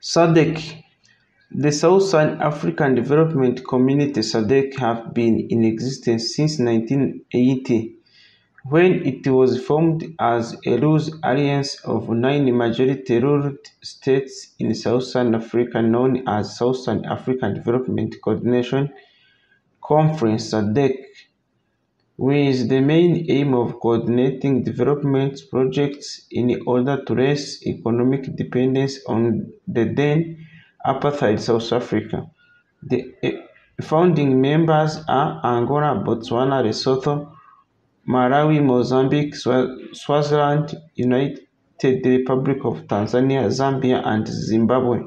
SADC. The Southern African Development Community (SADC) have been in existence since 1980, when it was formed as a loose alliance of 9 majority-ruled states in Southern Africa known as Southern African Development Coordination Conference (SADC), with the main aim of coordinating development projects in order to raise economic dependence on the then apartheid South Africa. The founding members are Angola, Botswana, Lesotho, Malawi, Mozambique, Swaziland, United Republic of Tanzania, Zambia and Zimbabwe.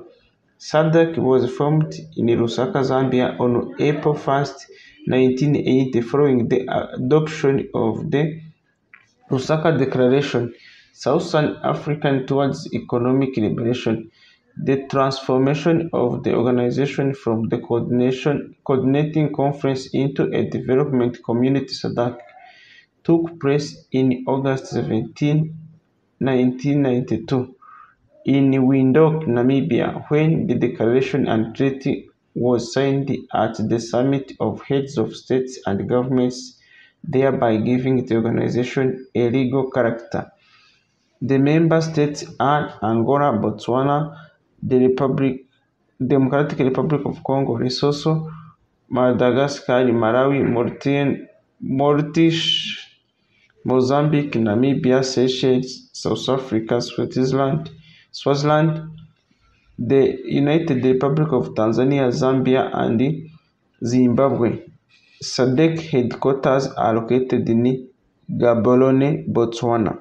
SADC was formed in Lusaka, Zambia on April 1, 1980, following the adoption of the Lusaka Declaration, Southern African towards economic liberation. The transformation of the organization from the coordinating conference into a development community (SADC) took place in August 17, 1992. In Windhoek, Namibia, when the declaration and treaty was signed at the summit of heads of states and governments, thereby giving the organization a legal character. The member states are Angola, Botswana, the Democratic Republic of Congo, Lesotho, Madagascar, Malawi, Mauritius, Mozambique, Namibia, Seychelles, South Africa, Swaziland, the United Republic of Tanzania, Zambia and Zimbabwe. SADC headquarters are located in Gaborone, Botswana.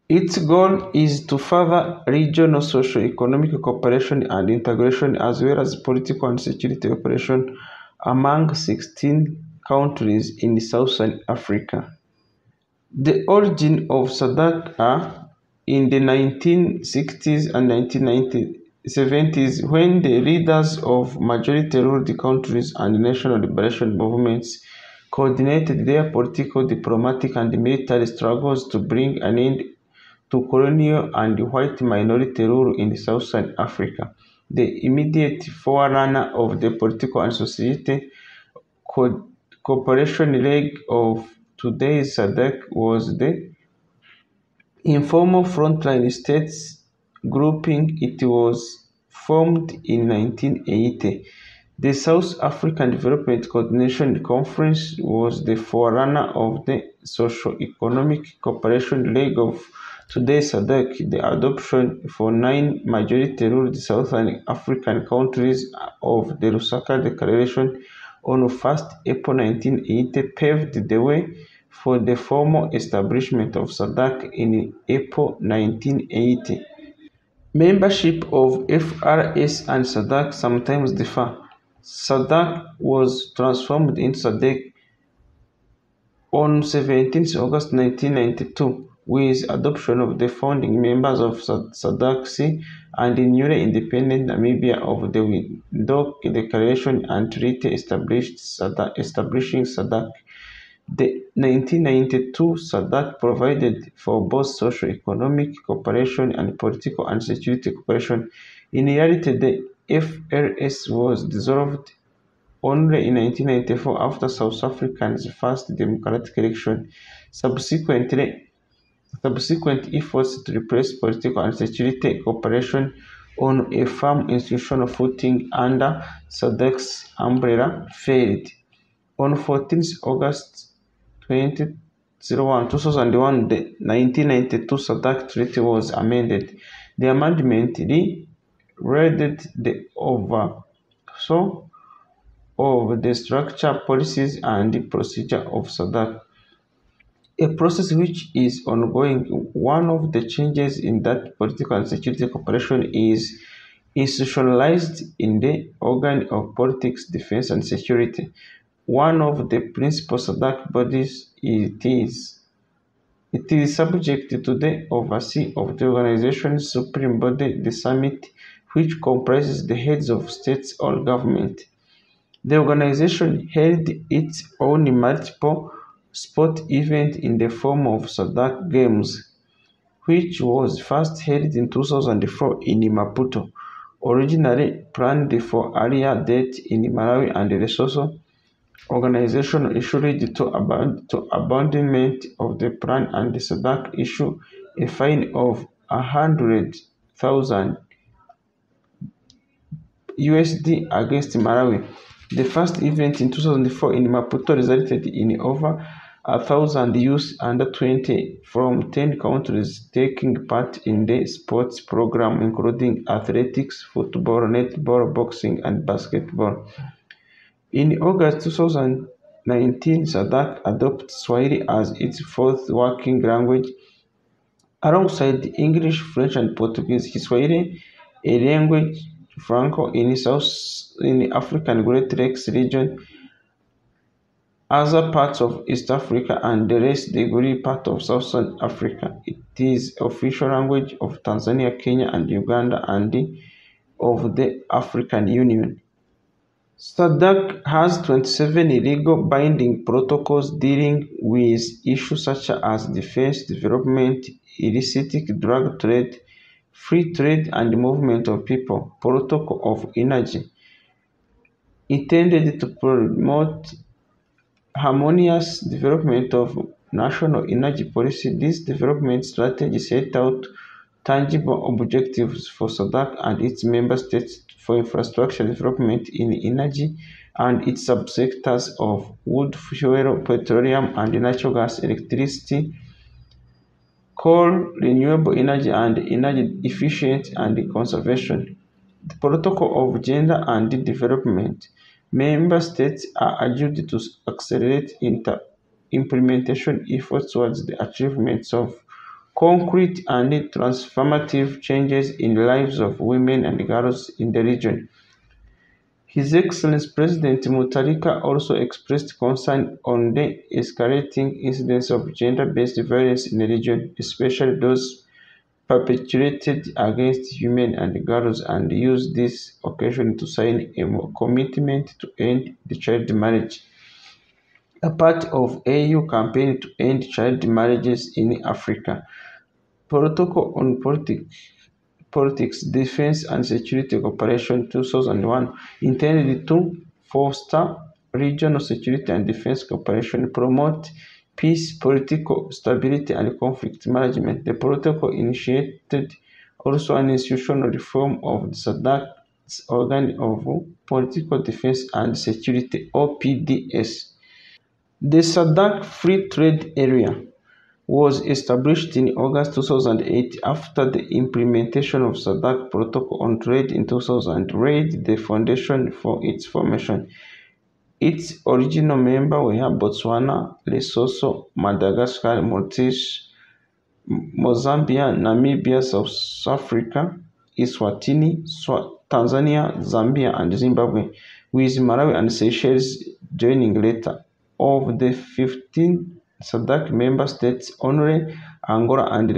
Its goal is to further regional socio-economic cooperation and integration, as well as political and security cooperation among 16 countries in Southern Africa. The origin of SADC are in the 1960s and 1970s, when the leaders of majority-ruled countries and national liberation movements coordinated their political, diplomatic, and military struggles to bring an end to colonial and white minority rule in Southern Africa. The immediate forerunner of the political and society cooperation leg of today's SADC was the Informal Frontline States grouping. It was formed in 1980. The South African Development Coordination Conference was the forerunner of the socio-economic cooperation leg of today's SADC. The adoption for 9 majority-ruled Southern African countries of the Lusaka Declaration on 1 April 1980 paved the way for the formal establishment of SADC in April 1980. Membership of FRS and SADC sometimes differ. SADC was transformed into SADC on 17 August 1992 with adoption of the founding members of SADC and the newly independent Namibia of the Windhoek Declaration and Treaty establishing SADC. The 1992 SADC provided for both socio-economic cooperation and political and security cooperation. In reality, the FRS was dissolved only in 1994 after South Africa's first democratic election. Subsequent efforts to replace political and security cooperation on a firm institutional footing under SADC's umbrella failed. On 14 August 2001, the 1992 SADC Treaty was amended. The amendment reread the oversaw of the structure, policies, and procedure of SADC, a process which is ongoing. One of the changes in that political and security cooperation is institutionalized in the organ of politics, defense, and security. One of the principal SADC bodies it is subject to the oversee of the organization's supreme body, the summit, which comprises the heads of states or government. The organization held its own multiple sport event in the form of SADC Games, which was first held in 2004 in Maputo. originally planned for earlier date in Malawi and Lesotho. Organization issued to abandonment of the plan, and the SADC issued a fine of 100,000 USD against Malawi. The first event in 2004 in Maputo resulted in over 1,000 youth under 20 from 10 countries taking part in the sports program, including athletics, football, netball, boxing, and basketball. In August 2019, SADC adopted Swahili as its fourth working language, alongside English, French, and Portuguese. Swahili, a language franco in African Great Lakes region, other parts of East Africa, and the rest degree part of Southern Africa. It is official language of Tanzania, Kenya, and Uganda, and of the African Union. SADC has 27 legal binding protocols dealing with issues such as defense, development, illicit drug trade, free trade, and movement of people. Protocol of Energy, intended to promote harmonious development of national energy policy. This development strategy set out tangible objectives for SADC and its member states for infrastructure development in energy and its subsectors of wood, fuel, petroleum and natural gas, electricity, coal, renewable energy, and energy efficiency and conservation. The Protocol of Gender and Development. Member states are urged to accelerate implementation efforts towards the achievements of concrete and transformative changes in the lives of women and girls in the region. His Excellency President Mutharika also expressed concern on the escalating incidents of gender-based violence in the region, especially those perpetrated against women and girls, and used this occasion to sign a commitment to end the child marriage, a part of AU campaign to end child marriages in Africa. Protocol on Politics, Defense and Security Cooperation 2001, intended to foster regional security and defense cooperation, promote peace, political stability, and conflict management. The protocol initiated also an institutional reform of the SADC's Organ of Political Defense and Security, OPDS. The SADC Free Trade Area was established in August 2008 after the implementation of SADC Protocol on Trade in 2000 laid the foundation for its formation. Its original members were Botswana, Lesotho, Madagascar, Maltese, Mozambique, Namibia, South Africa, Eswatini, Tanzania, Zambia, and Zimbabwe, with Malawi and Seychelles joining later. Of the 15 SADC member states, only Angola and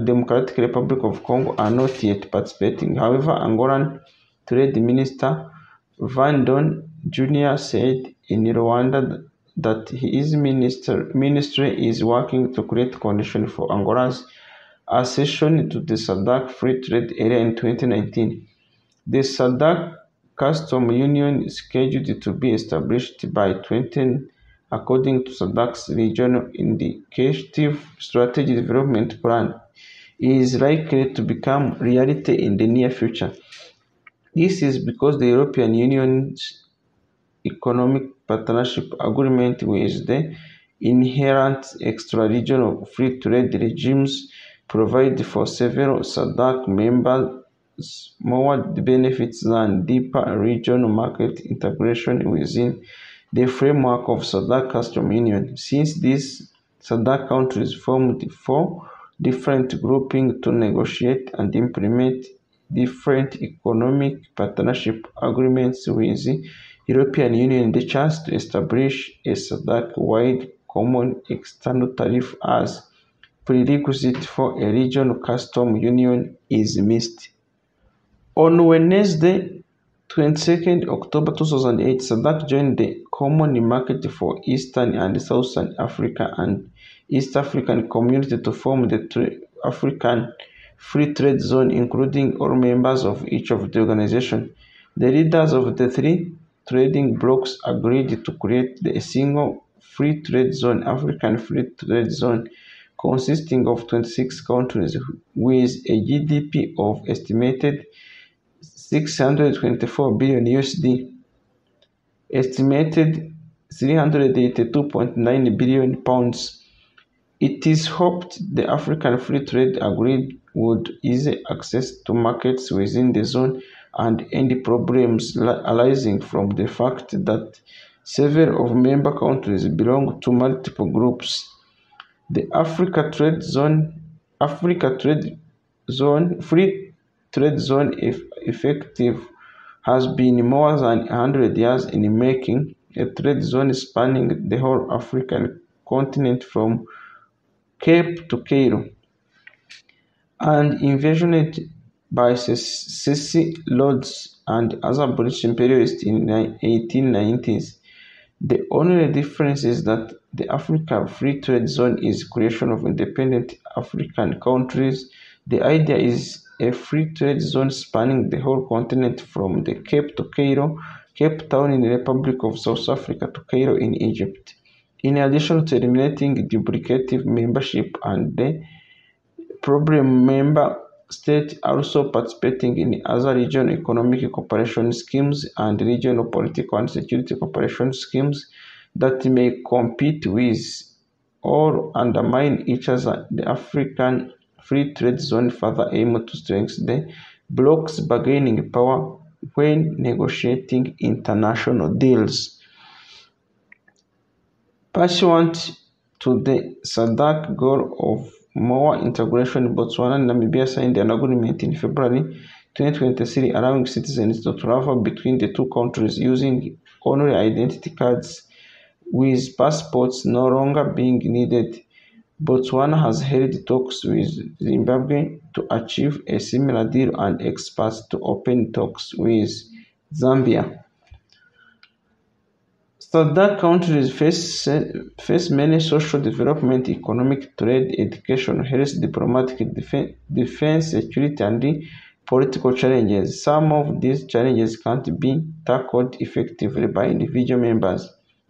Democratic Republic of Congo are not yet participating. However, Angolan Trade Minister Van Don Jr. said in Rwanda that his ministry is working to create conditions for Angola's accession to the SADC Free Trade Area in 2019. The SADC Custom Union is scheduled to be established by 2010, according to SADC's Regional Indicative Strategy Development Plan. It is likely to become reality in the near future. This is because the European Union's Economic Partnership Agreement with the inherent extra-regional free trade regimes provide for several SADC members more benefits than deeper regional market integration within the framework of SADC Custom Union. Since these SADC countries formed 4 different groupings to negotiate and implement different economic partnership agreements with the European Union, the chance to establish a SADC-wide common external tariff as prerequisite for a regional custom union is missed. On Wednesday, 22nd October 2008, SADC joined the Common Market for Eastern and Southern Africa and East African Community to form the African free trade zone, including all members of each of the organization. The leaders of the three trading blocs agreed to create a single free trade zone, African Free Trade Zone, consisting of 26 countries with a GDP of estimated 624 billion USD, estimated 382.9 billion pounds. It is hoped the African Free Trade Agreement would ease access to markets within the zone and end problems arising from the fact that several of member countries belong to multiple groups. The Free Trade Zone effective has been more than 100 years in making, a trade zone spanning the whole African continent from Cape to Cairo, and envisioned by SADC lords and other British imperialists in the 1890s. The only difference is that the African Free Trade Zone is creation of independent African countries. The idea is a free trade zone spanning the whole continent from the Cape to Cairo, Cape Town in the Republic of South Africa to Cairo in Egypt. In addition to eliminating duplicative membership and the problem member states also participating in other regional economic cooperation schemes and regional political and security cooperation schemes that may compete with or undermine each other. The African Free Trade Zone further aims to strengthen the bloc's bargaining power when negotiating international deals. Pursuant to the SADC goal of more integration, Botswana and Namibia signed an agreement in February 2023 allowing citizens to travel between the two countries using only identity cards, with passports no longer being needed. Botswana has held talks with Zimbabwe to achieve a similar deal and expects to open talks with Zambia. SADC countries face many social development, economic, trade, education, health, diplomatic, defense, security, and political challenges. Some of these challenges can't be tackled effectively by individual members.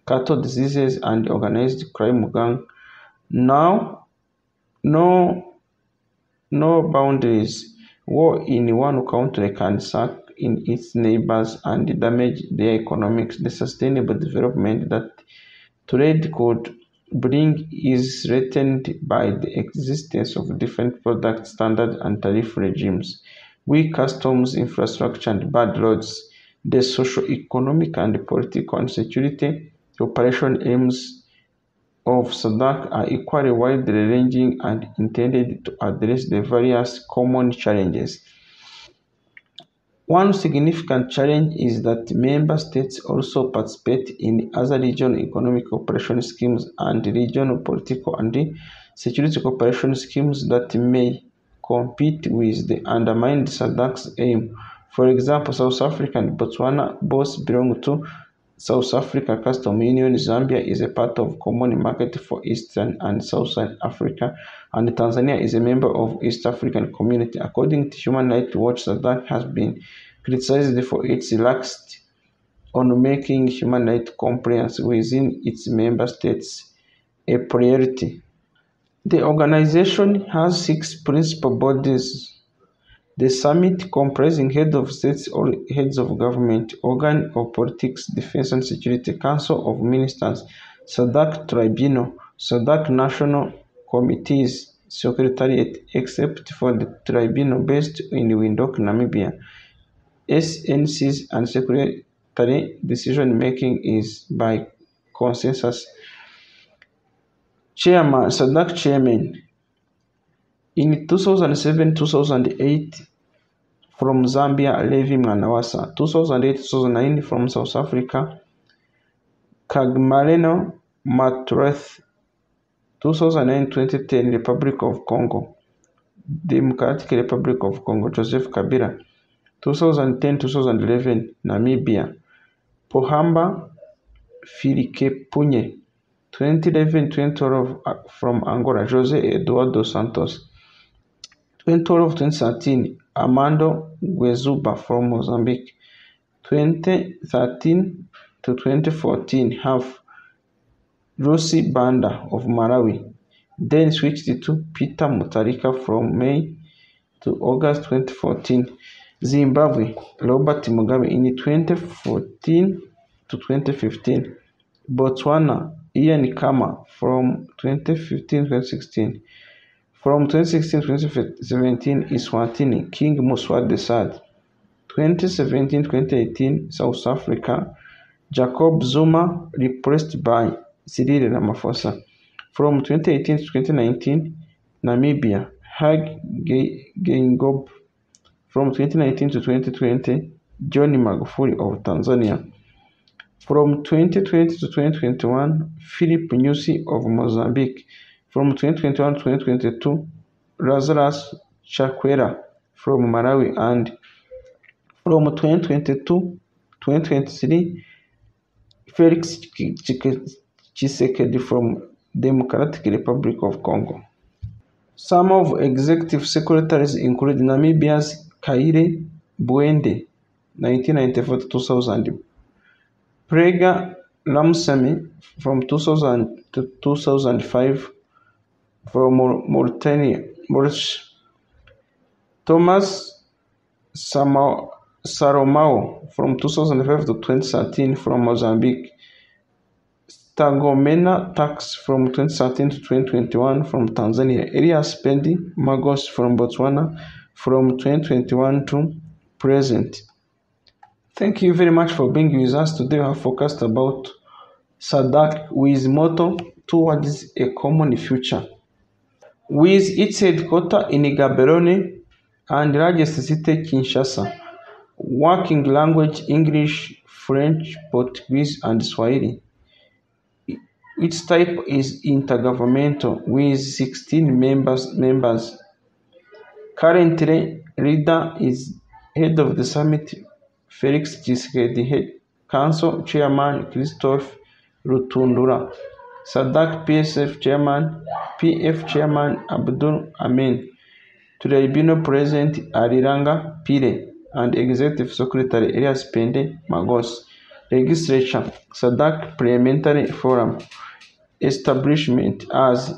Cattle diseases and organized crime gang. Now, no boundaries. War in one country can suck in its neighbors and damage their economics. The sustainable development that trade could bring is threatened by the existence of different product standards and tariff regimes, weak customs infrastructure and bad roads. The socio-economic and political and security cooperation aims of SADC are equally wide-ranging and intended to address the various common challenges. One significant challenge is that member states also participate in other regional economic cooperation schemes and regional political and security cooperation schemes that may compete with the undermined SADC's aim. For example, South Africa and Botswana both belong to South Africa Customs Union. Zambia is a part of Common Market for Eastern and Southern Africa, and Tanzania is a member of East African Community. According to Human Rights Watch, SADC has been criticized for its laxity on making human rights compliance within its member states a priority. The organization has 6 principal bodies. The summit, comprising heads of states or heads of government, organ of politics, defense and security, council of ministers, SADC tribunal, SADC national committees, secretariat, except for the tribunal based in Windhoek, Namibia. SNCs and secretary decision-making is by consensus. Chairman, SADC chairman. In 2007-2008 from Zambia, Levi Mwanawasa. 2008-2009 from South Africa, Kagmaleno Matreth. 2009-2010 Republic of Congo, Democratic Republic of Congo, Joseph Kabila. 2010-2011 Namibia, Pohamba Filikepunye. 2011-2012 from Angola, Jose Eduardo Santos. 2012-2013, Armando Guezuba from Mozambique. 2013 to 2014, have Lucy Banda of Malawi. Then switched to Peter Mutharika from May to August 2014. Zimbabwe, Robert Mugabe in 2014 to 2015. Botswana, Ian Khama from 2015-2016. From 2016-2017, Eswatini, King Moswati III. 2017-2018, South Africa, Jacob Zuma replaced by Cyril Ramaphosa. From 2018 to 2019, Namibia, Hage Geingob. From 2019 to 2020, John Magufuli of Tanzania. From 2020 to 2021, Philip Nyusi of Mozambique. From 2021 to 2022, Lazarus Chakwera from Malawi. And from 2022 to 2023, Felix Tshisekedi from Democratic Republic of Congo. Some of executive secretaries include Namibia's Kaire Bwende, 1994 to 2000, Prega Ramsamy from 2000 to 2005 from Mauritania, Thomas Saromao from 2005 to 2013 from Mozambique, Stagomena Tax from 2013 to 2021 from Tanzania, Elias Pendi Magos from Botswana from 2021 to present. Thank you very much for being with us. Today we have focused about SADC with motto towards a common future. With its headquarters in Gaborone and largest city Kinshasa, working language English, French, Portuguese, and Swahili. Its type is intergovernmental with 16 members. Currently, leader is head of the summit Felix Tshisekedi, Council Chairman Christophe Rutundura, SADC PSF Chairman, PF Chairman Abdul Amin, Tribunal President Ariranga Pire, and Executive Secretary Elias Pende Magos. Legislature, SADC Parliamentary Forum. Establishment as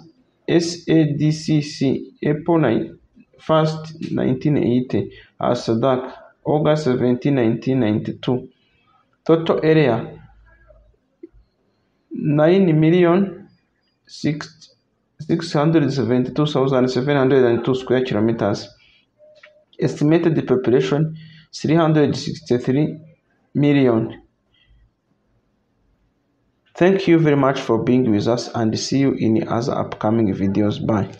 SADCC, April 1st, 1980, as SADC, August 17, 1992. Total area, 9,672,702 square kilometers. Estimated population, 363 million. Thank you very much for being with us and see you in other upcoming videos. Bye.